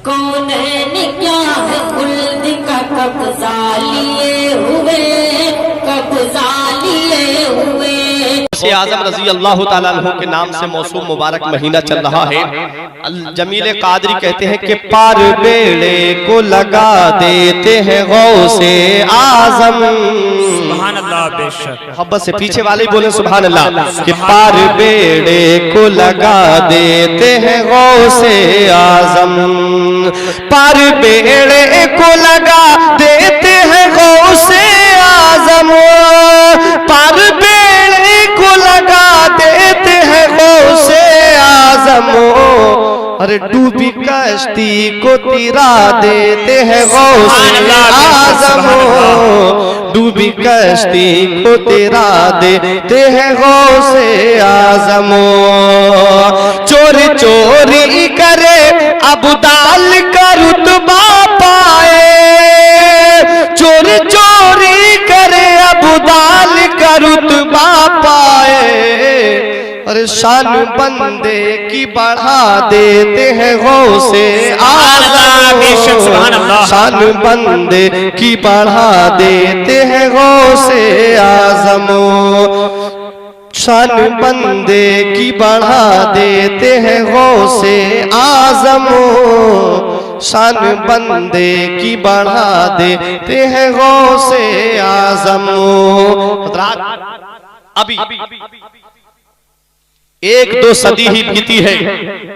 कौन क्या है खुल्द का कब्जा लिए हुए, कब्जा लिए हुए। आज़म रज़ी अल्लाह ताला अन्हु के नाम से मौसूम मुबारक महीना चल रहा है। जमील कादरी कहते हैं कि पार बेड़े को लगा देते हैं गौसे आज़म। सुभान अल्लाह, बेशक। मोहब्बत से पीछे वाले बोले सुभान अल्लाह। कि पार बेड़े को लगा देते हैं गौसे आज़म, पार बेड़े को लगा देते हैं गौसे आज़म, पार बेड़े को लगा देते हैं गौसे आज़म। अरे डूबी कश्ती को तिरा देते हैं गौसे आज़म, डूबी कश्ती को तिरा देते हैं गौसे आज़म। चोरी चोरी करे अबदाल का रुतबा पाए, चोरी चोरी करे अबदाल का रुतबा पाए। अरे शान बंदे की बढ़ा देते हैं गौसे आज़म, शान बंदे की बढ़ा देते हैं गौसे आज़म, शान बंदे की बढ़ा देते हैं गौसे आज़म, शान बंदे की बढ़ा देते हैं गौसे आज़म। अभी एक दो सदी ही बीती है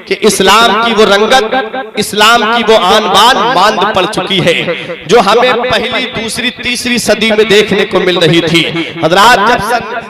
कि इस्लाम की वो रंगत, इस्लाम की वो आन बान मांद पड़ चुकी है जो हमें पहली दूसरी तीसरी सदी में देखने को मिल रही थी। हजरात जब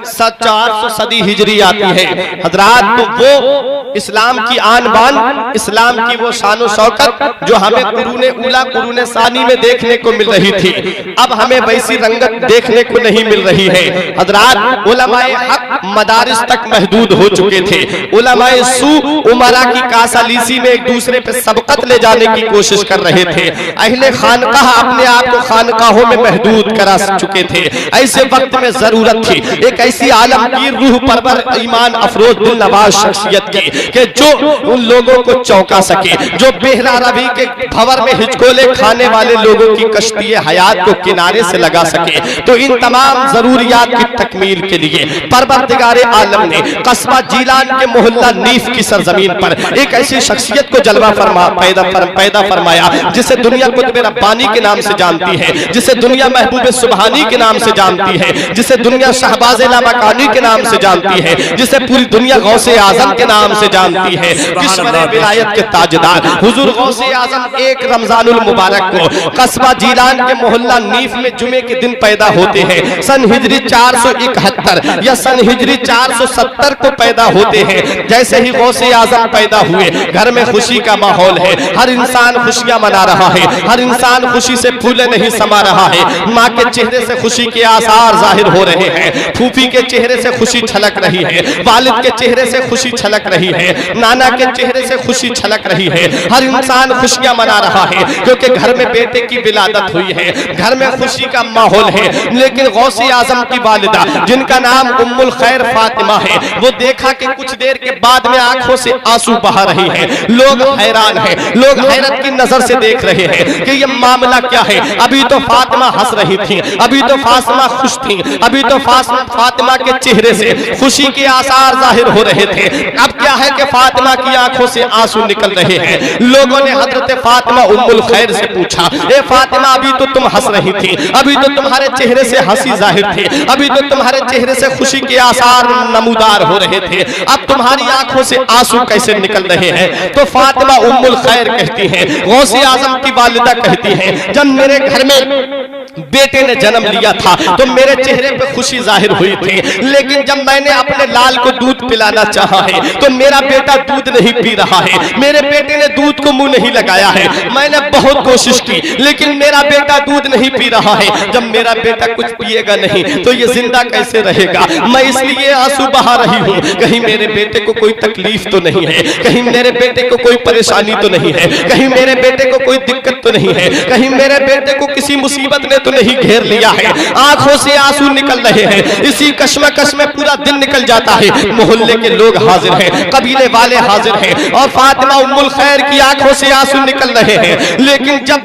400 सदी हिजरी आती है हजरात, तो वो इस्लाम की आन बान, इस्लाम की वो शान शौकत जो हमें कुरूने उला कुरूने सानी में देखने को मिल रही थी, अब हमें वैसी रंगत देखने को नहीं मिल रही है। हजरात उलमाए हक मदारिस तक महदूद हो चुके थे, उलमाए सू उमरा की कासालीसी में एक दूसरे पे सबकत ले जाने की कोशिश कर रहे थे, अहले खानकाह अपने आप को खानकाहों में महदूद करा चुके थे। ऐसे वक्त में जरूरत थी एक ऐसी आलमगीर रूह परवर ईमान अफरोज दिल नवाज शख्सियत की कि जो उन लोगों को चौंका सके, जो बेहरा रवि के भंवर में हिचकोले खाने वाले लोगों की कश्ती हयात को किनारे से लगा सके। तो इन तमाम जरूरियात की तकमील के लिए परवरदिगार आलम ने कस्बा जीलान के मोहल्ला नीफ की सरजमीन पर एक ऐसी शख्सियत को जलवा पैदा फरमाया जिसे दुनिया कुतुब रब्बानी के नाम से जानती है, जिसे दुनिया महबूब सुबहानी के नाम से जानती है, जिसे दुनिया शहबाज लामकानी के नाम से जानती है, जिसे पूरी दुनिया गौसे आजम के नाम से जानती है। किस्मत विलायत के ताजदार हुजूर गौसे आजम एक रमजानुल मुबारक को कस्बा जीलान के मोहल्ला नीफ में जुमे के दिन पैदा होते हैं। सन हिजरी 471 या सन हिजरी 470 को पैदा होते हैं। जैसे ही गौसे आजम पैदा हुए घर में खुशी का माहौल है, हर इंसान खुशियां मना रहा है, हर इंसान खुशी से फूले नहीं समा रहा है। माँ के चेहरे से खुशी के आसार जाहिर हो रहे हैं, फूफी के चेहरे से खुशी छलक रही है, वालिद के चेहरे से खुशी छलक रही है, नाना के चेहरे से खुशी छलक रही है। हर इंसान खुशियां मना रहा है क्योंकि घर में बेटे की विलादत हुई है, घर में खुशी का माहौल है। लेकिन गौसे आजम की वालिदा जिनका नाम उम्मुल खैर फातिमा है, वो देखा कि कुछ देर के बाद में आंखों से आंसू बहा रही है। लोग हैरान हैं, लोग हैरत की नजर से देख रहे हैं कि ये मामला क्या है। अभी तो फातिमा हंस रही थी, अभी तो फातिमा खुश थी, अभी तो फातिमा के चेहरे से खुशी के आसार जाहिर हो रहे थे। अब क्या है कि फातिमा की आंखों से आंसू निकल रहे हैं। लोगों ने हजरत फातिमा उम्मुल खैर से पूछा, ए फातिमा अभी तो तुम हंस रही थी, अभी तो तुम्हारे चेहरे से हंसी जाहिर थी, अभी तो तुम्हारे चेहरे से खुशी के आसार नमूदार हो रहे थे, अब तुम्हारी आंखों से आंसू कैसे निकल रहे हैं। तो फातिमा उम्मुल खैर कहती हैं, गौसे आजम की वालिदा कहती हैं, जब मेरे घर में बेटे ने जन्म लिया था तो मेरे चेहरे पे खुशी जाहिर हुई थी, लेकिन जब मैंने अपने लाल को दूध पिलाना चाहा है तो मेरा बेटा दूध नहीं पी रहा है, मेरे बेटे ने दूध को मुंह नहीं लगाया है। मैंने बहुत कोशिश की लेकिन मेरा बेटा दूध नहीं पी रहा है। जब मेरा बेटा कुछ पिएगा नहीं तो ये जिंदा कैसे रहेगा। मैं इसलिए आंसू बहा रही हूँ, कहीं मेरे बेटे को कोई तकलीफ तो नहीं है, कहीं मेरे बेटे को कोई परेशानी तो नहीं है, कहीं मेरे बेटे को कोई दिक्कत तो नहीं है, कहीं मेरे बेटे को किसी मुसीबत ने तो नहीं घेर लिया है। आंखों से आंसू निकल रहे हैं, इसी कश्मकश में पूरा दिन निकल जाता है। मोहल्ले के लोग हाजिर हैं, कबीले वाले हाजिर हैं, और फातिमा उम्मुल खैर की आंखों से आंसू निकल रहे हैं। लेकिन जब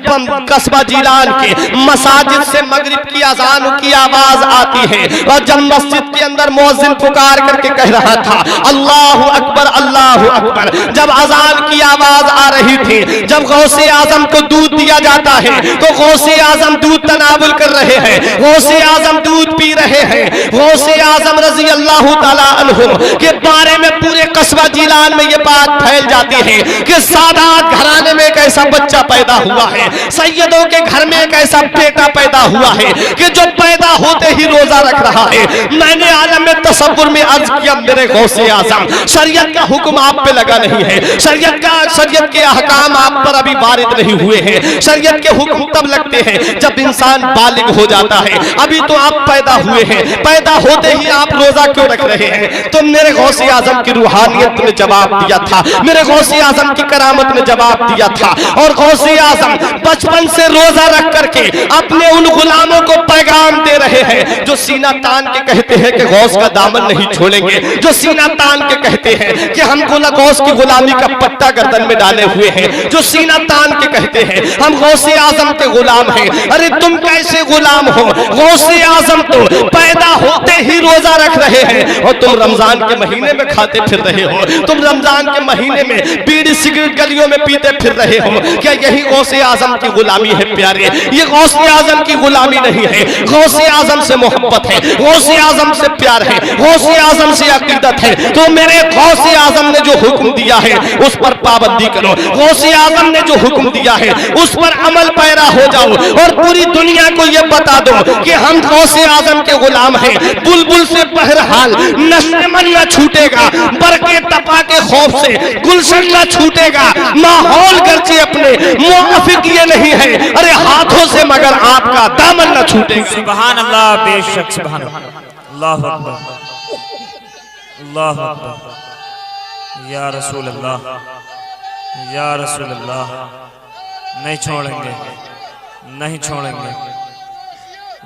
कस्बा जीलान के मसाजिद से मगरिब की अजान की आवाज आती है, और जब मस्जिद के अंदर मुअज्जिन पुकार करके कह रहा था अल्लाहु अकबर अल्लाहु अकबर, जब अजान की आवाज आ रही थी, जब गौसे आजम को दूध दिया जाता है तो गौसे आजम दूध तनावुल कर रहे हैं, गौसे आजम दूध पी रहे हैं। गौसे आजम रजी अल्लाह ताला अन्हु के बारे में पूरे कस्बा जिलान में ये बात फैल जाती है कि सादात घराने में एक ऐसा बच्चा पैदा हुआ है, सैयदों के घर में एक ऐसा बेटा पैदा हुआ है कि जो पैदा होते ही रोजा रख रहा है। मैंने आलम में तसव्वुर में अर्ज किया, मेरे गौसे आजम शरीयत का हुक्म आप पे लगा नहीं है, शरीयत के अहकाम आप पर अभी वारिद नहीं हुए हैं। शरीयत के हुक्म तब लगते हैं जब इंसान बालिग हो जाता है, अभी तो आप पैदा हुए हैं, पैदा होते ही आप रोजा क्यों रख रहे हैं? तो मेरे गौसे आजम की रूहानियत ने जवाब दिया था, मेरे गौसे आजम की करामत ने जवाब दिया था। और गौसे आजम बचपन से रोजा रख करके अपने उन गुलामों को पैगाम दे रहे हैं जो सीना तान के कहते हैं कि गौस का दामन नहीं छोड़ेंगे, जो सीना तान के कहते हैं कि हम गौस की गुलामी का पट्टा गर्दन में डाले हुए हैं, जो सीना तान के कहते हैं हम गौसे आजम के गुलाम हैं। अरे तुम कैसे गुलाम हो? गौसे आजम तो पैदा होते ही रोजा रख रहे हैं, और तुम रमजान के महीने में खाते फिर रहे हो, तुम रमजान के महीने में बीड़ी सिगरेट गलियों में पीते फिर रहे हो। क्या यही गौसे आजम की गुलामी है प्यारे? ये गौसे आजम की गुलामी नहीं है, गौसे आजम से मोहब्बत है, गौसे आजम से प्यार है, गौसे आजम से अकीदत है। तो मेरे गौसे आजम ने जो हुक्म दिया है उस पर पाबंदी करो, गौसे आजम ने जो हुक्म दिया है उस पर अमल पैरा हो जाओ, और पूरी दुनिया को ये बता दो कि हम गौसे आजम के गुलाम हैं। बुलबुल से बहरहाल नस्ल न छूटेगा, बरके तपा के खौफ से गुलशन न छूटेगा। माहौल गर्चे अपने मुआफिक ये नहीं है, अरे हाथों से मगर आपका दामन न छूटेगा। सुभान अल्लाह, बेशक सुभान अल्लाह, अल्लाह अकबर, या रसूल अल्लाह, या रसूल अल्लाह, नहीं छोड़ेंगे, नहीं छोड़ेंगे।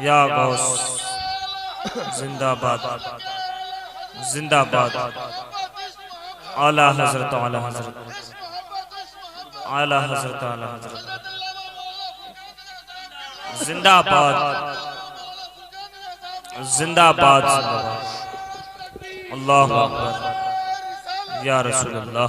या गौस जिंदाबाद, जिंदाबाद। आला हजरत, आला हजरत, आला हजरत, आला हजरत, जिंदाबाद, जिंदाबाद, अल्लाह अकबर, या रसूल अल्लाह।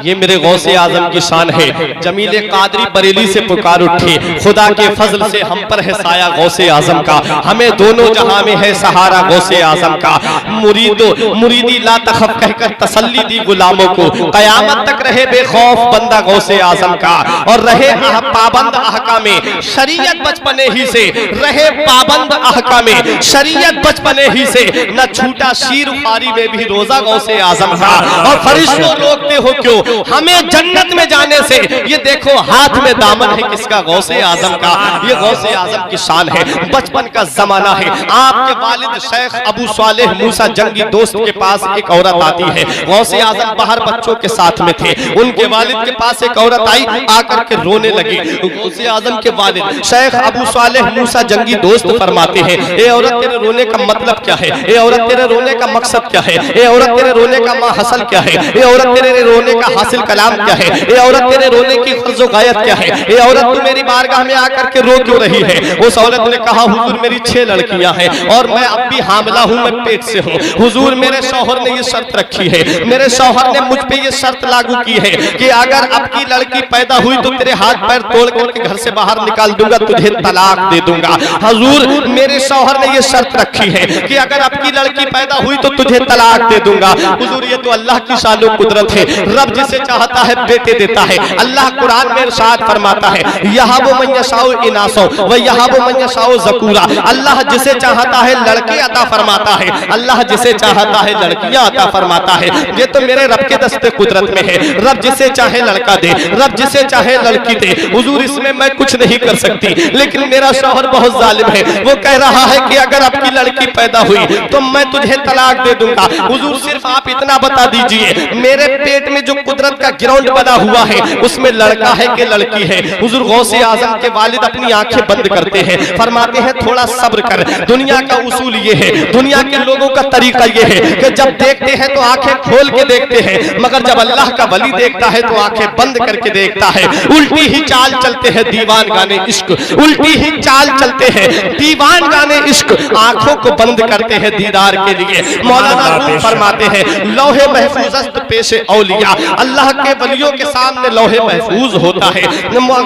ये मेरे गौसे आजम की शान है। जमीले कादरी बरेली से पुकार उठे, खुदा के फजल से हम पर है साया गौसे आजम का, हमें दोनों जहां में है सहारा गौसे आजम का। मुरीदी ला तखफ कहकर तसल्ली दी गुलामों को, कयामत तक रहे बेखौफ बंदा गौसे आजम का, और रहे पाबंद अहकामे शरीयत बचपने ही से, रहे पाबंद अहकामे शरीयत बचपने ही से। न छूटा शीर फारी में भी रोजा गौसे आजम का। और फरिश्तों रोकते हो क्यों हमें जन्नत में जाने से? ये देखो हाथ में दामन है किसका? गौसे आजम का। ये गौसे आजम की शान है। बचपन का जमाना है, आपके वालिद शेख अबू सालेह मूसा जंगी दोस्त के पास एक औरत आती है। गौसे आजम बाहर बच्चों के साथ में थे, उनके वालिद के पास एक औरत आई, आकर के रोने लगी। गौसे आजम के वालिद शेख अबू सालेह मूसा जंगी दोस्त फरमाते हैं, ए औरत तेरे रोने का मतलब क्या है? ए औरत तेरे रोने का मकसद क्या है? ए औरत तेरे रोने का माँ हसल क्या है? ए औरत तेरे रोने का हासिल कलाम क्या है? ए औरत तेरे रोने की खर्जो गायत क्या है? ए औरत तू मेरी बारगाह में आकर के रो क्यों रही है? उस औरत ने कहा, हुजूर मेरी 6 लड़कियां हैं और मैं अब भी हामला हूँ, मैं पेट से हूँ। हुजूर मेरे शौहर ने ये शर्त रखी है, मेरे शौहर ने मुझ पे ये शर्त लागू की है कि अगर अब की लड़की पैदा हुई तो तेरे हाथ पैर तोड़ करके घर से बाहर निकाल दूंगा, तुझे तलाक दे दूंगा। हुजूर मेरे शौहर ने ये शर्त रखी है कि अगर अब की लड़की पैदा हुई तो तुझे तलाक दे दूंगा। हुजूर हुजूर ये तो अल्लाह की शान और कुदरत है, रब जिसे चाहता है बेटे देता है। अल्लाह कुरान में इरशाद फरमाता है यहाबु मन यशाउ इनासो व यहाबु मन यशाउ ज़कूरा, अल्लाह जिसे चाहता है लड़के अता फरमाता है, अल्लाह जिसे चाहता है लड़कियां अता फरमाता है। ये तो मेरे रब के दस्ते कुदरत में है, रब जिसे चाहे लड़का दे, रब जिसे चाहे लड़की दे। हुजूर इसमें मैं कुछ नहीं कर सकती, लेकिन मेरा शौहर बहुत जालिम है, वो कह रहा है कि अगर आपकी लड़की पैदा हुई तो मैं तुझे तलाक दे दूंगा। हुजूर सिर्फ आप इतना बता दीजिए मेरे पेट में जो कुदरत का ग्राउंड बना हुआ है उसमें लड़का है कि लड़की है। हुजूर गौसे आजम के वालिद अपनी आंखें बंद करते हैं, फरमाते हैं थोड़ा सब्र कर। दुनिया का उसूल ये है, दुनिया के लोगों का तरीका ये है कि जब देखते हैं तो आंखें खोल के देखते हैं, मगर जब अल्लाह का वली देखता है तो आंखें बंद करके देखता है। उल्टी ही चाल चलते हैं दीवान गाने इश्क, उल्टी ही चाल चलते हैं दीवान गाने इश्क, आंखों को बंद करते हैं दीदार के लिए। मौलाना रूम फरमाते हैं लौहे महफूज पेशे औलिया, अल्लाह के वलियों के सामने लौहे महफूज होता है।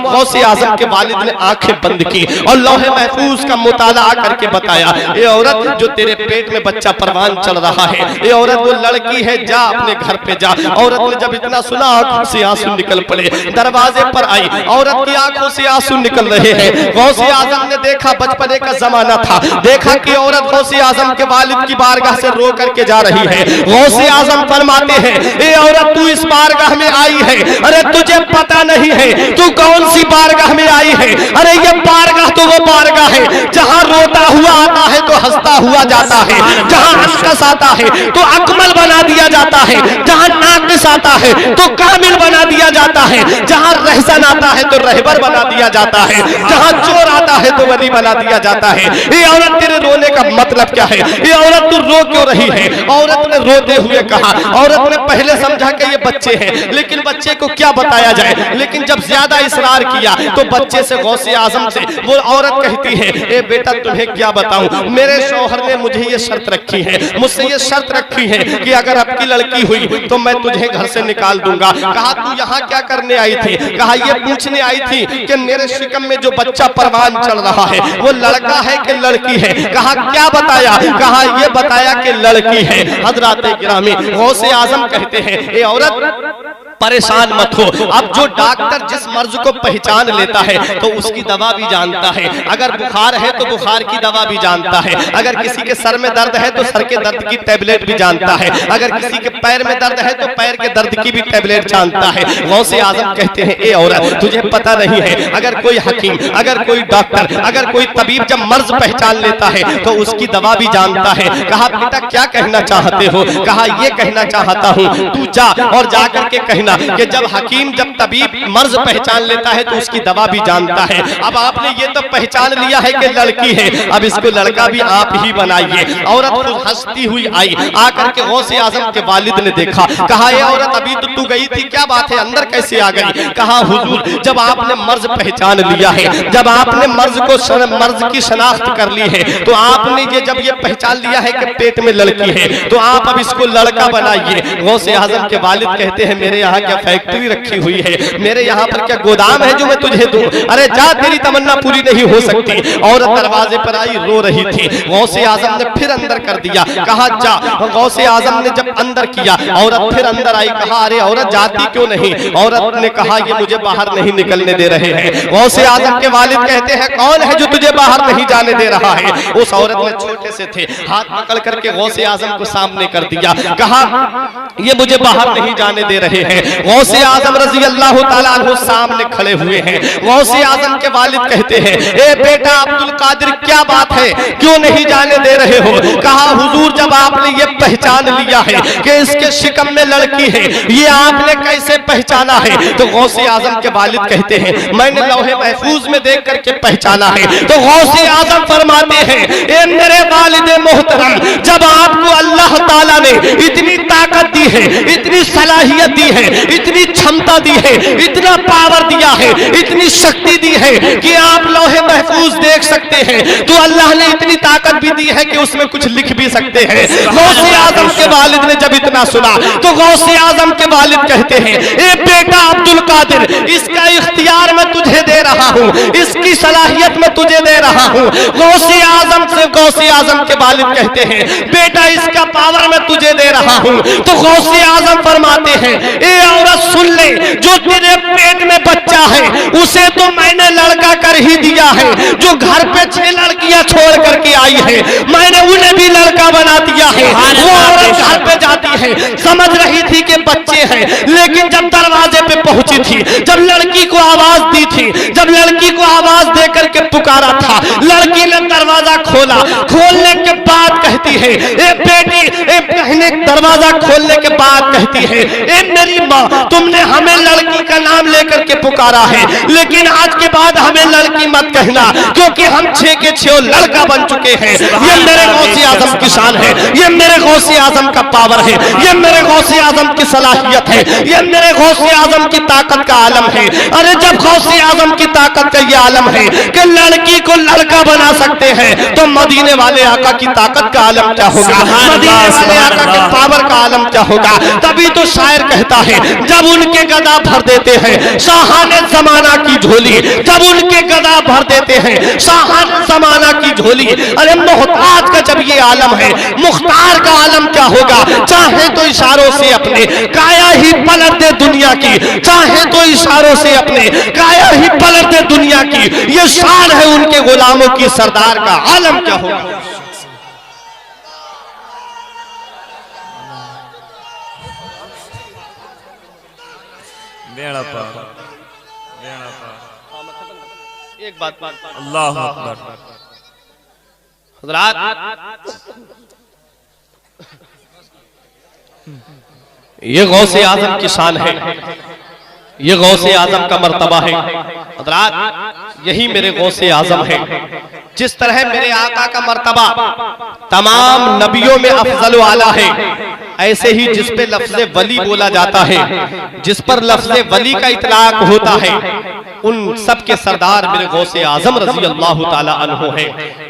गौसे आजम के वालिद ने आंखें बंद की और लौहे महफूज का मुताला करके बताया ये औरत जो तेरे पेट में बच्चा परवान चल रहा है, ये औरत वो लड़की है, जा अपने घर पे जा। औरत ने जब इतना सुना आंखों से आंसू निकल पड़े, दरवाजे पर आई, औरत की आंखों से आंसू निकल रहे हैं। गौसे आजम ने देखा बचपने का जमाना था, देखा कि औरत गौसे आजम के वालिद की बारगाह से रो करके जा रही है। गौसे आजम फरमाते हैं ये औरत तू इस बारगाह में आई है, अरे तुझे पता नहीं है तू कौन सी बारगाह में आई है। अरे ये बारगाह तो वो बारगाह है जहाँ रोता हुआ आता है तो हंसता हुआ जाता है, जहाँ अनकस आता है तो अकमल बना दिया जाता है, जहाँ नाकिस आता है तो कामिल बना दिया जाता है, जहाँ रहसन आता है तो रहबर बना दिया जाता है, जहाँ चोर आता है तो वली बना दिया जाता है। ये औरत तेरे रोने का मतलब क्या है? ये औरत तू रो क्यों रही है? औरत ने रोते हुए कहा, औरत ने पहले समझा कि ये बच्चे हैं, लेकिन बच्चे को क्या बताया जाए। लेकिन जब ज्यादा इसरार किया तो बच्चे से गौसे आजम से वो औरत कहती है ए बेटा तुम्हें क्या बताऊं, मेरे शौहर ने मुझे ये शर्त रखी है, मुझसे ये शर्त रखी है कि अगर आपकी लड़की हुई तो मैं तुझे घर से निकाल दूंगा। कहा तू यहाँ क्या करने आई थी? कहा ये पूछने आई थी कि मेरे शिकम में जो बच्चा परवान चल रहा है वो लड़का है कि लड़की है। कहा क्या बताया? कहा ये बताया कि लड़की है। हजरात गिरामी गौसे आजम कहते हैं ए औरत परेशान मत हो, अब जो डॉक्टर जिस मर्ज को पहचान लेता है तो उसकी दवा भी जानता है। अगर बुखार है तो बुखार की दवा भी जानता है, अगर किसी के सर में दर्द है तो सर के दर्द की टैबलेट भी जानता है, अगर किसी के पैर में दर्द है तो पैर के दर्द की भी टैबलेट जानता है। गौसे आजम कहते हैं ए औरत तुझे पता नहीं है, अगर कोई हकीम, अगर कोई डॉक्टर, अगर कोई तबीब जब मर्ज पहचान लेता है तो उसकी दवा भी जानता है। कहा बेटा क्या कहना चाहते हो? कहा ये कहना चाहता हूँ तू जा और जा करके कहना कि जब हकीम जब तबीब मर्ज पहचान लेता है तो उसकी दवा भी जानता है। अब आपने ये तो पहचान लिया है कि लड़की है, अब इसको लड़का भी आप ही बनाइए। औरत खुद हंसती हुई आई, आकर के गौसे आजम के वालिद ने देखा, कहा ये औरत अभी तो तू गई थी, क्या बात है अंदर कैसे आ गई? कहा हुजूर जब आपने मर्ज पहचान लिया है, जब आपने मर्ज की शनाख्त कर ली है तो आपने ये जब ये पहचान लिया है कि पेट में लड़की है तो आप अब इसको लड़का बनाइए। गौसे आजम के वालिद कहते हैं मेरे यहाँ क्या फैक्ट्री रखी हुई है, मेरे यहाँ पर क्या गोदाम है जो मैं तुझे दूं? अरे जा तेरी तमन्ना पूरी नहीं हो सकती। औरत दरवाजे पर आई रो रही थी, गौसे आजम ने फिर अंदर कर दिया, कहा जा। गौसे आजम ने जब अंदर किया औरत फिर अंदर आई, कहा अरे औरत जाती क्यों नहीं? औरत ने कहा ये मुझे बाहर नहीं निकलने दे रहे हैं। गौसे आजम के वालिद कहते हैं कौन है जो तुझे बाहर नहीं जाने दे रहा है? उस औरत ने छोटे से थे हाथ पकड़ करके गौसे आजम को सामने कर दिया, कहा ये मुझे बाहर नहीं जाने दे रहे हैं। गौसे आजम रजी अल्लाह तआला अन्हु सामने खड़े हुए हैं। गौसे आजम के वालिद कहते हैं ए बेटा अब्दुल कादिर क्या बात है, क्यों नहीं जाने दे रहे हो? कहा हुजूर जब आपने ये पहचान लिया है कि इसके शिकम में लड़की है, ये आपने कैसे पहचाना है? तो गौसे आजम के वालिद कहते हैं मैंने लौहे महफूज में देख करके पहचाना है। तो गौसे आजम फरमाते हैं ए मेरे वालिद मोहतरम, जब आपको अल्लाह ताला ने इतनी ताकत दी है, इतनी सलाहियत दी है, इतनी क्षमता दी है, इतना पावर दिया है, इतनी शक्ति दी है कि आप लौहे महफूज देख सकते हैं, तो अल्लाह ने इतनी ताकत भी दी है कि उसमें कुछ लिख भी सकते हैं। गौसे आजम के वालिद ने जब इतना सुना तो गौसे आजम के वालिद कहते हैं ए बेटा अब्दुल कादिर इसका इख्तियार मैं तुझे दे रहा हूँ, इसकी सलाहियत मैं तुझे दे रहा हूँ। गौसे आजम से गौसे आजम के वालिद कहते हैं बेटा इसका पावर मैं तुझे दे रहा हूँ। तो गौसे आजम फरमाते हैं ए औरत सुन ले, जो तेरे पेट में बच्चा है उसे तो मैंने लड़का कर ही दिया है, जो घर पे 6 लड़कियां छोड़ करके आई है मैंने उन्हें भी लड़का बना दिया है। वो औरत घर पे जाती है, समझ रही थी कि बच्चे हैं, लेकिन जब दरवाजे पे पहुंची थी, जब लड़की को आवाज दी थी, जब लड़की को आवाज दे करके पुकारा था, लड़की ने दरवाजा खोला। खोलने के बाद कहती है ए बेटी, ए बहने, दरवाजा खोलने के बाद कहती है ए मेरी माँ, तुमने हमें लड़की का नाम लेकर के पुकारा है, लेकिन आज के बाद हमें लड़की मत कहना, क्योंकि हम 6 के 6 लड़का बन चुके हैं। ये मेरे गौसे आजम की शान है, ये मेरे गौसे आजम का पावर है, ये मेरे गौसे आजम की सलाहियत है, ये मेरे गौसे आजम की ताकत का आलम है। अरे जब गौसे आजम की ताकत का ये आलम है कि लड़की को लड़का बना सकते हैं, तो मदीने वाले आका की ताकत का आलम क्या होगा, मदीने वाले आका के पावर का आलम क्या होगा। तभी तो शायर कहता है जब उनके गदा भर देते हैं शाहाने जमाना की झोली, जब उनके गदा भर देते हैं शाहाने जमाना की झोली। अरे मोहताज का जब ये आलम है, मुख्तार का आलम क्या होगा। चाहे तो इशारों से अपने काया ही पलट दे दुनिया की, चाहे तो इशारों से अपने काया ही पलट दे दुनिया की। ये शान है उनके गुलामों की, सरदार का आलम क्या होगा। बेड़ा पार, बेड़ा पार। एक बात अल्लाह अकबर। हज़रात, ये गौसे आजम की शान है, ये गौसे आजम का मर्तबा है। हज़रात, यही मेरे गौसे आजम है। जिस तरह मेरे आका का मर्तबा तमाम नबियों में अफजल वाला है, ऐसे ही जिस पे लफ्ज़े वली बोला जाता है, जिस पर लफ्ज़े वली का इतलाक होता है, उन सब के सरदार मेरे गौसे आजम रजी अल्लाह ताला अन्हु है।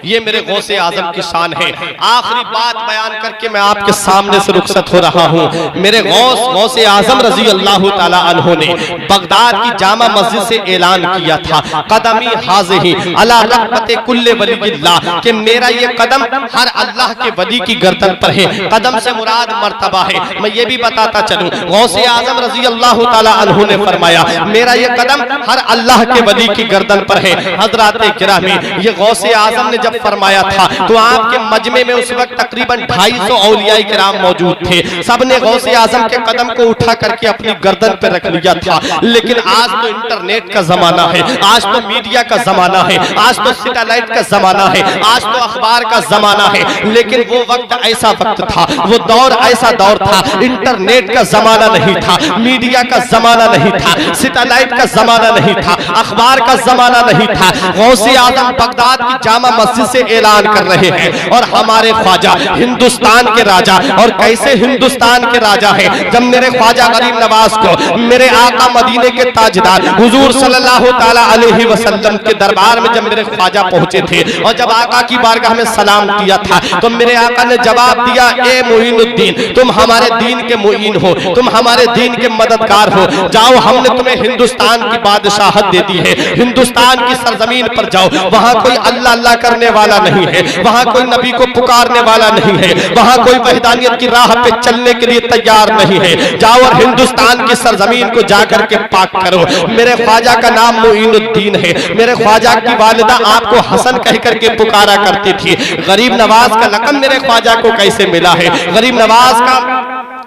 ये मेरे गौसे आजम की शान है। आखिरी बात बयान करके मैं आपके सामने से रुखसत हो रहा हूँ। मेरे गौसे आजम रजी अल्लाह ताला अन्हु ने बगदाद की जामा मस्जिद से ऐलान किया था कदमी हाज़िही अला रक़बते कुल्ले वलील्लाह, कि मेरा ये कदम हर अल्लाह के वली की गर्दन पर है। कदम से मुराद मर्तबा है। मैं ये भी बताता चलूं, गौसे आजम रजी अल्लाह ताला अन्हु ने फरमाया मेरा ये कदम हर अल्लाह के वली की गर्दन पर है। हजरात गिरामी, ये गौसे आजम ने जब फरमाया था तो आपके मजमे में उस वक्त तकरीबन 250 औलियाए किराम मौजूद थे। सबने गौसे आजम के कदम को उठा करके अपनी गर्दन पर रख लिया था। लेकिन आज तो इंटरनेट का जमाना है, आज तो मीडिया का जमाना है, आज तो सैटेलाइट का जमाना है, आज तो अखबार का जमाना है। लेकिन वो वक्त ऐसा वक्त था, वो दौर ऐसा दौर था, इंटरनेट का जमाना नहीं था, मीडिया का जमाना नहीं था, सैटेलाइट का जमाना नहीं था, अखबार का जमाना नहीं था। गौसे आजम बगदाद की जामा मस्जिद से ऐलान कर रहे हैं और हमारे ख्वाजा हिंदुस्तान के राजा, और कैसे हिंदुस्तान के राजा है, जब मेरे ख्वाजा गरीब नवाज को मेरे आका मदीने के ताजदार हुजूर सल्लल्लाहु ताला अलैहि वसल्लम के दरबार में जब मेरे ख्वाजा पहुंचे थे और जब आका की बारगाह में सलाम किया था, तो मेरे आका ने जवाब दिया ए मोइनुद्दीन, तुम हमारे दीन के मुईन हो, तुम हमारे दीन के मददगार हो, जाओ हमने तुम्हें हिंदुस्तान की बादशाहत दे दी है, हिंदुस्तान की सरजमीन पर जाओ, वहां कोई अल्लाह अल्लाह करने वाला नहीं है, वहां कोई नबी को पुकारने वाला नहीं है, वहां कोई वहदानियत की राह पे चलने के लिए तैयार नहीं है। जाओ और हिंदुस्तान की सरजमीन को जाकर के पाक करो। मेरे ख्वाजा का नाम मोइनुद्दीन है। मेरे ख्वाजा की वालिदा आपको हसन कह करके पुकारा करती थी। गरीब नवाज का लक़ब मेरे ख्वाजा को कैसे मिला है, गरीब नवाज का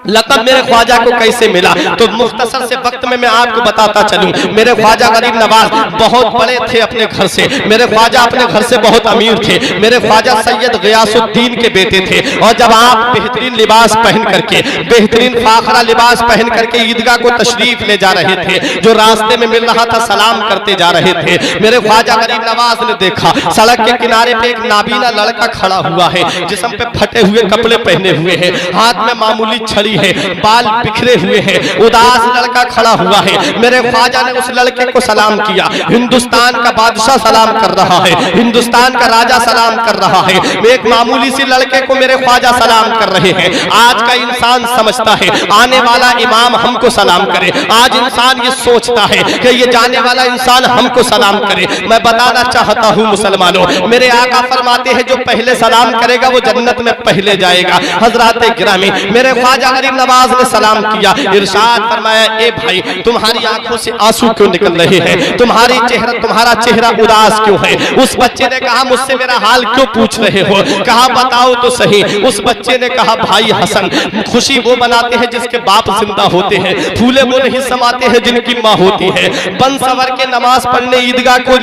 लक़ब मेरे ख्वाजा को कैसे मिला, तो मुख्तसर से वक्त में मैं आपको बताता चलूं। मेरे ख्वाजा गरीब नवाज बहुत बड़े थे अपने घर से, मेरे ख्वाजा अपने घर से बहुत अमीर थे। मेरे ख्वाजा सैयद गियासुद्दीन के बेटे थे। और जब आप बेहतरीन लिबास पहन करके, बेहतरीन फाखरा लिबास पहन करके ईदगाह को तशरीफ ले जा रहे थे, जो रास्ते में मिल रहा था सलाम करते जा रहे थे, मेरे ख्वाजा गरीब नवाज ने देखा सड़क के किनारे पे एक नाबीना लड़का खड़ा हुआ है, जिस्म पे फटे हुए कपड़े पहने हुए हैं, हाथ में मामूली छड़ी खड़ी है, बाल बिखरे हुए हैं, उदास लड़का खड़ा हुआ है। मेरे ख्वाजा ने उस लड़के को सलाम किया। हिंदुस्तान का बादशाह सलाम कर रहा है, हिंदुस्तान का राजा सलाम कर रहा है, एक मामूली सी लड़के को मेरे ख्वाजा सलाम कर रहे हैं। आज का इंसान समझता है आने वाला इमाम हमको सलाम करे, आज इंसान ये सोचता है कि ये जाने वाला इंसान हमको सलाम करे। मैं बताना चाहता हूँ मुसलमानों, मेरे आका फरमाते हैं जो पहले सलाम करेगा वो जन्नत में पहले जाएगा। हजरात गिरामी, मेरे ख्वाजा गरीब नवाज ने सलाम किया, इरशाद फरमाया, ए भाई तुम्हारी आंखों से आंसू क्यों निकल रहे हैं, तुम्हारा चेहरा उदास क्यों है? उस बच्चे ने कहा मुझसे मेरा हाल क्यों पूछ रहे हो? कहा बताओ तो सही। उस बच्चे ने कहा भाई हसन, खुशी वो बनाते हैं जिसके बाप जिंदा होते हैं, फूले वो नहीं समाते हैं जिनकी माँ होती है, बन सवर के नमाज पढ़ने ईदगाह के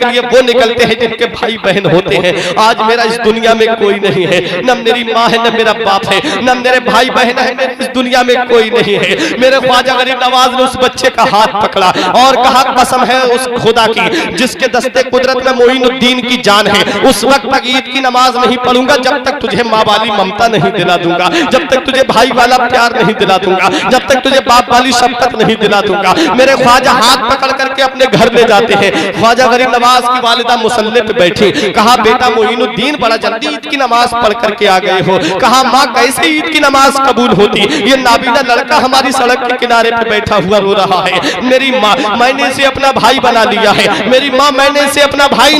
लिए वो निकलते हैं जिनके भाई बहन होते हैं। आज मेरा इस दुनिया में कोई नहीं है, न मेरी माँ है, न मेरा बाप है, न मेरे भाई बहन है, मेरे इस दुनिया में कोई नहीं है। मेरे ख्वाजा गरीब नवाज ने उस बच्चे का हाथ पकड़ा और कहा कसम है उस खुदा की जिसके दस्ते कुदरत में मोइनुद्दीन की जान है, उस वक्त तक ईद की नमाज नहीं पढ़ूंगा जब तक तुझे माँ वाली ममता नहीं दिला दूंगा, जब तक तुझे भाई वाला प्यार नहीं दिला दूंगा, जब तक तुझे बाप वाली शफकत नहीं दिला दूंगा। मेरे ख्वाजा हाथ पकड़ करके अपने घर ले जाते हैं। ख्वाजा गरीब नवाज की वालिदा मुसल्ले पे बैठी, कहा बेटा मोइनुद्दीन बड़ा जल्दी ईद की नमाज पढ़ करके आ गए हो। कहा माँ कैसे ईद की नमाज कबूल होती, ये नाबीना लड़का हमारी सड़क के किनारे पे बैठा हुआ रो रहा है। मेरी माँ मैंने इसे अपना भाई बना लिया है, मेरी माँ मैंने इसे अपना भाई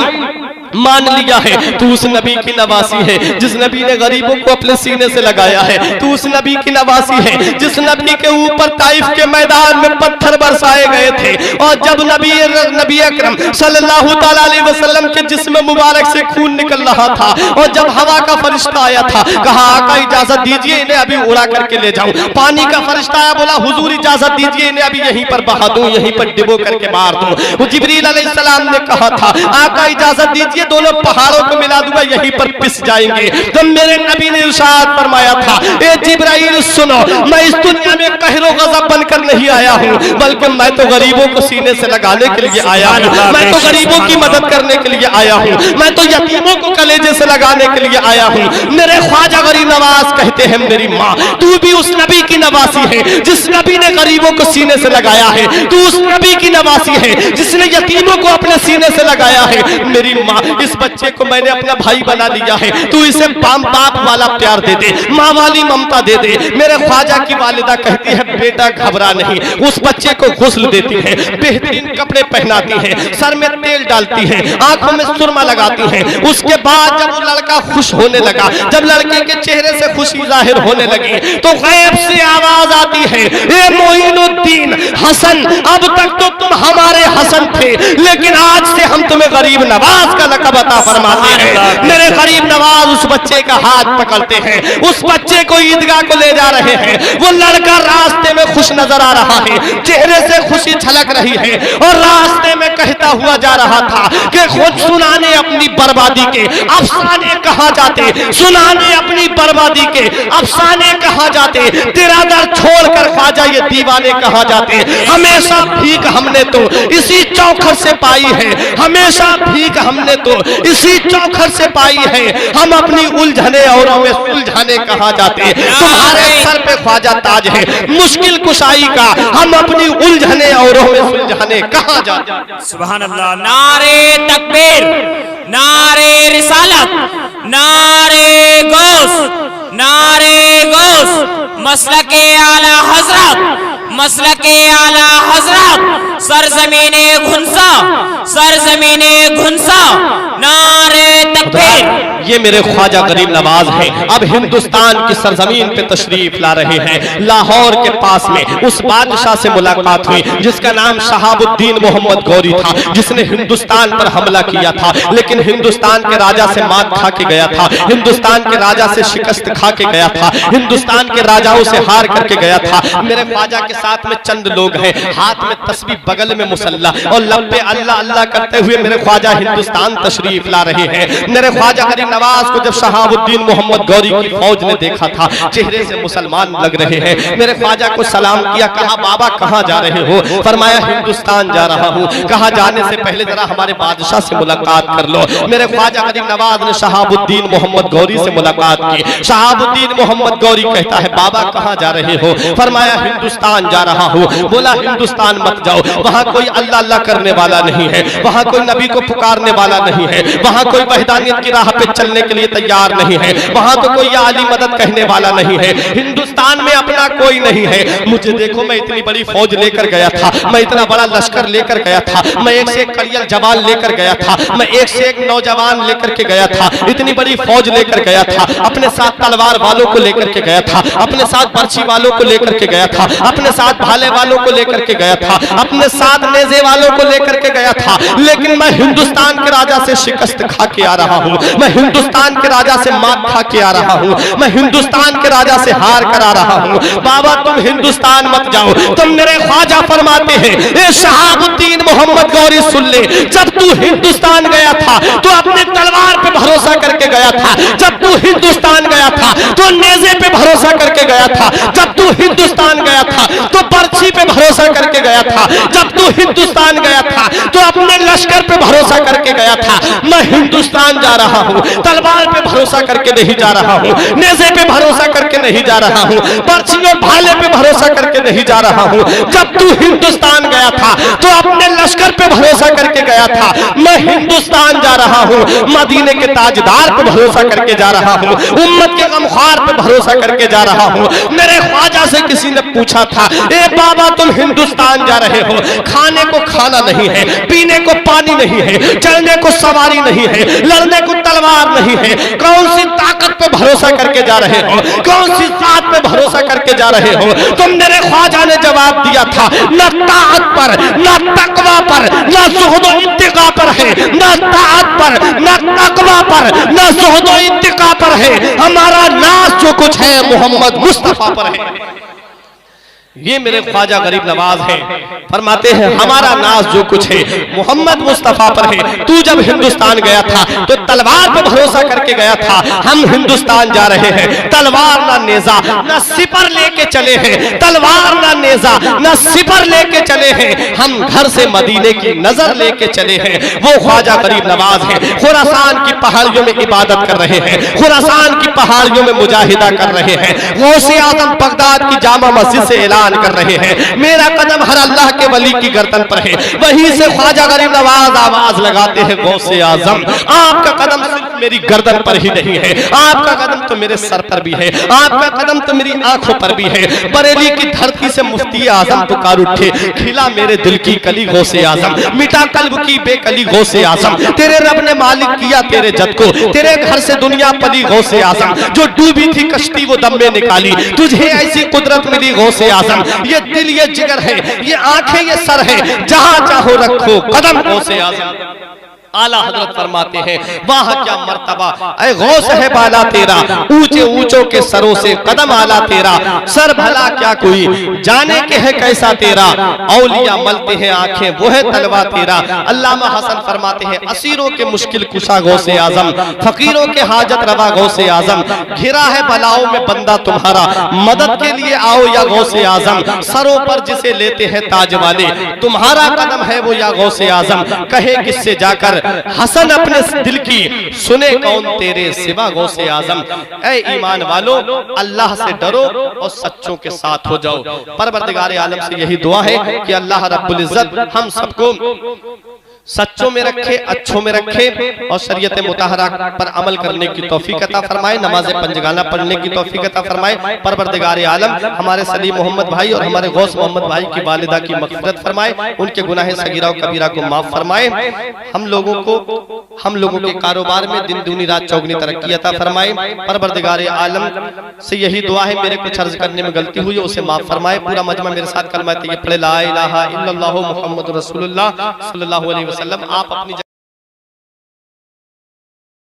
मान लिया है। तू उस नबी की नवासी है जिस नबी ने गरीबों को अपने सीने से लगाया है, तू उस नबी की नवासी है जिस नबी के ऊपर ताइफ के मैदान में पत्थर बरसाए गए थे और जब नबी अकरम सल्लल्लाहु ताला अलैहि वसल्लम के जिस्म मुबारक से खून निकल रहा था और जब हवा का फरिश्ता आया था, कहा आका इजाजत दीजिए इन्हें अभी उड़ा करके ले जाऊं। पानी का फरिश्ता आया, बोला हुजूर इजाजत दीजिए इन्हें अभी यहीं पर बहा दूं, यहीं पर डिबो करके मार दूं। वो जिब्रील अलैहिस्सलाम ने कहा था आका इजाजत दीजिए दोनों पहाड़ों को मिला दूंगा, यहीं पर पिस जाएंगे। तो मेरे नबी ने इरशाद फरमाया था, ए जिब्राइल सुनो, मैं इस दुनिया में कहरो गज़ब बनकर नहीं आया हूँ, बल्कि मैं तो गरीबों को सीने से लगाने के लिए आया हूँ, मैं तो गरीबों की मदद करने के लिए आया हूँ, मैं तो यतीमों को कलेजे से लगाने के लिए आया हूँ। मेरे ख्वाजा गरीब नवाज कहते हैं मेरी माँ तू भी उस नबी की नवासी है जिस नबी ने गरीबों को सीने से लगाया है, तू उस नबी की नवासी है जिसने यतीमों को अपने सीने से लगाया है। मेरी माँ इस बच्चे को मैंने अपना भाई बना लिया है, तू इसे बाप वाला प्यार दे दे, माँ वाली ममता दे दे। मेरे ख्वाजा की वालिदा कहती है बेटा घबरा नहीं, उस बच्चे को गुस्ल देती है, बेहतरीन कपड़े पहनाती है, सर में तेल डालती है, आंखों में सुरमा लगाती है। उसके बाद जब वो लड़का खुश होने लगा, जब लड़के के चेहरे से खुशी जाहिर होने लगी तो गैब से आवाज आती है, ए मोइनुद्दीन हसन, अब तक तो तुम हमारे हसन थे लेकिन आज से हम तुम्हें गरीब नवाज का लक़ब अता फरमाते हैं। मेरे गरीब नवाज उस बच्चे का हाथ पकड़ते हैं, उस बच्चे को ईदगाह को ले जा रहे हैं। वो लड़का रास्ते में खुश नजर आ रहा है, चेहरे से खुशी झलक रही है और रास्ते में कहता हुआ जा रहा था कि खुद सुनाने अपनी बर्बादी के अफसाने कहाँ जाते, सुनाने अपनी बर्बादी के अफसाने कहाँ जाते, तेरा दर छोड़कर ख्वाजा ये दीवाने कहाँ जाते। हमेशा भीख हमने तो इसी चौखट से पाई है, हमेशा भीख हमने तो इसी चौखट से पाई है, हम अपनी उलझने औरों में सुलझाने कहाँ जाते। तुम्हारे सर पे ख्वाजा ताज है मुश्किल कुशाई का, हम अपनी उलझने औरों में सुलझाने कहाँ जाते। सुभान अल्लाह। नारे तकबीर, नारे रिसालत, नारे गौस, नारे गौस, मसलके आला हजरत, मसलके आला हजरत, सरजमीने घुनसा, सरजमीने घुनसा, नारे तकबीर। ये मेरे ख्वाजा गरीब नवाज हैं, अब हिंदुस्तान की सरजमीन पे तशरीफ ला रहे हैं। लाहौर के पास में उस बादशाह से मुलाकात हुई जिसका नाम शहाबुद्दीन मोहम्मद गौरी था, जिसने हिंदुस्तान पर हमला किया था लेकिन हिंदुस्तान के राजा से मात खा के गया था, हिंदुस्तान के राजा से शिकस्त खा के गया था, हिंदुस्तान के राजाओं से हार करके गया था। मेरे ख्वाजा के साथ में चंद लोग हैं, हाथ में तस्बीह, बगल में मुसल्ला और लब पे अल्लाह अल्लाह करते हुए मेरे ख्वाजा हिंदुस्तान तशरीफ ला रहे हैं। मेरे ख्वाजा गरीब नवाज को जब शहाबुद्दीन मोहम्मद गौरी की फौज ने देखा था, चेहरे से मुसलमान लग रहे हैं, मेरे ख्वाजा को सलाम किया, कहा बाबा कहाँ जा रहे हो? फरमाया हिंदुस्तान जा रहा हूँ। कहा जाने से पहले जरा हमारे बादशाह से मुलाकात कर लो। मेरे ख्वाजा गरीब नवाज ने शहाबुद्दीन मोहम्मद गौरी से मुलाकात की। शहाबुद्दीन मोहम्मद गौरी कहता है बाबा कहाँ जा रहे हो? फरमाया हिंदुस्तान जा रहा हूँ। बोला हिंदुस्तान मत जाओ, वहाँ कोई अल्लाह अल्लाह करने वाला नहीं है, वहाँ कोई नबी को पुकारने वाला नहीं है, वहाँ कोई वहदानियत की राह पे चलने के लिए तैयार नहीं है, वहाँ तो कोई आली मदद कहने वाला नहीं है, हिंदुस्तान में अपना कोई नहीं है। मुझे देखो, मैं इतनी बड़ी फौज लेकर गया था, मैं इतना बड़ा लश्कर लेकर गया था, मैं एक से एक कड़ियल जवान लेकर गया था, मैं एक से एक नौजवान लेकर के गया था, इतनी बड़ी फौज लेकर गया था, अपने साथ तलवार वालों को लेकर के गया था, अपने साथ बर्छी वालों को लेकर के गया था, अपने साथ भाले वालों को लेकर के गया था, अपने साथ नेज़े वालों को लेकर के गया था, लेकिन मैं हिंदुस्तान के राजा से शिकस्त खा के आ रहा हूँ, मैं हिंदुस्तान के राजा से मात खा के आ रहा हूँ, मैं हिंदुस्तान के राजा से हार कर आ रहा हूँ। बाबा तुम हिंदुस्तान मत जाओ। तुम मेरे ख्वाजा फरमाते हैं, ए शहाबुद्दीन मोहम्मद गौरी सुन ले, जब तू हिंदुस्तान गया था तो अपने तलवार पे भरोसा करके गया था, जब तू हिंदुस्तान गया था तो नेज़े पे भरोसा करके गया था, जब तू हिंदुस्तान गया था तो बर्छी पे भरोसा करके गया था, जब तू हिंदुस्तान गया था तो अपने लश्कर पे भरोसा करके गया था। मैं हिंदुस्तान जा रहा हूँ, तलवार पे भरोसा करके नहीं जा रहा हूँ, नेज़े पे भरोसा करके नहीं जा रहा हूँ, बर्छी और भाले पे भरोसा करके नहीं जा रहा हूँ। जब तू हिंदुस्तान गया था तो अपने लश्कर पे भरोसा करके गया था। मैं हिंदुस्तान जा रहा हूँ, मदीने के ताजदार पे भरोसा करके जा रहा हूँ, उम्मत के गमख्वार पे भरोसा करके जा रहा हूँ। मेरे ख्वाजा से किसी ने पूछा था, ए बाबा तुम हिंदुस्तान जा रहे हो, खाने को खाना नहीं है, पीने को पानी नहीं है, चलने को सवारी नहीं है, लड़ने को तलवार नहीं है, कौन सी ताकत पे भरोसा करके जा रहे हो, कौन सी जात पे भरोसा करके जा रहे हो? तुम मेरे ख्वाजा ने जवाब दिया था, न ताकत पर, न तकवा पर, न ज़ुहद व इत्तिका पर है, न ताकत पर, न तकवा पर, न ज़ुहद व इत्तिका पर है, हमारा नाज जो कुछ है मोहम्मद मुस्तफा पर है। ये मेरे ख्वाजा गरीब नवाज हैं, फरमाते हैं हमारा नाज जो कुछ है मोहम्मद मुस्तफा पर है। तू जब हिंदुस्तान गया था तो तलवार पर भरोसा करके गया था, हम हिंदुस्तान जा रहे हैं, तलवार ना नेजा ना सिपर लेके चले हैं, तलवार ना नेजा ना सिपर लेके चले हैं, हम घर से मदीने की नजर लेके चले हैं। वो ख्वाजा गरीब नवाज हैं, खुरासान की पहाड़ियों में इबादत कर रहे हैं, खुरासान की पहाड़ियों में मुजाहिदा कर रहे हैं, गौसे आजम बगदाद की जामा मस्जिद से ऐलान कर रहे हैं, मेरा कदम हर अल्लाह के वली की गर्दन पर है। वहीं से ख्वाजा गरीब नवाज आवाज लगाते हैं, गौसे आजम आपका कदम सिर्फ मेरी गर्दन पर ही नहीं है, आपका कदम तो मेरे सर पर भी है, आपका कदम तो मेरी आंखों पर भी है। बरेली की धरती से मुफ्ती आजम पुकार उठे, खिला मेरे दिल की कली गौसे आजम, मिटा कल्ब की बेकली गौसे आजम, तेरे रब ने मालिक किया तेरे जद को, तेरे घर से दुनिया पली गौसे आजम, जो डूबी थी कश्ती वो दम में निकाली, तुझे ऐसी कुदरत मिली गौसे आजम। ये दिल ये जिगर है, ये आंखें ये सर है, जहां चाहो रखो कदम गौसे आजम। आला हजरत फरमाते हैं, वाह क्या मर्तबा ऐ गौस है बाला तेरा, ऊंचे ऊंचों के सरों से कदम आला तेरा, सर भला क्या कोई जाने के है कैसा तेरा, औलिया मलते हैं आंखें वो है तलवा तेरा। अल्लामा हसन फरमाते हैं, असीरों के मुश्किल कुशा गौसे आजम, फकीरों के हाजत रवा गौसे आजम, घिरा है बलाओं में बंदा तुम्हारा, मदद के लिए आओ या गौसे आजम, सरों पर जिसे लेते हैं ताज वाले, तुम्हारा कदम है वो या गौसे आजम, कहे किससे जाकर हसन अपने दिल की, सुने कौन तेरे सिवा गौसे आजम। ऐ ईमान वालो अल्लाह से डरो और सच्चों के साथ हो जाओ। परवरदिगार आलम से यही दुआ है कि अल्लाह रब्बुल इज्जत हम सबको सच्चों में रखे, अच्छों में रखे और शरीयत मुताहरा पर अमल करने की तौफीक अता फरमाए, नमाज पंजगाना पढ़ने की तौफीक अता फरमाए। परवरदिगार आलम हमारे सलीम मोहम्मद भाई और हमारे गौस मोहम्मद भाई की वालिदा की मग़फ़िरत फरमाए, उनके गुनाह सगीरा और कबीरा को माफ फरमाए। हम लोगों के कारोबार में दिन दूनी रात चौगनी तरक्की अता फरमाए। परवरदिगार आलम से यही दुआ है, मेरे कुछ अर्ज करने में गलती हुई उसे माफ फरमाए। पूरा मजमा मेरे साथ कलमा तैयब पढ़े, ला इलाहा इल्लल्लाहु मुहम्मदुर रसूलुल्लाह सल्लल्लाहु अलैहि वसल्लम। आप अपनी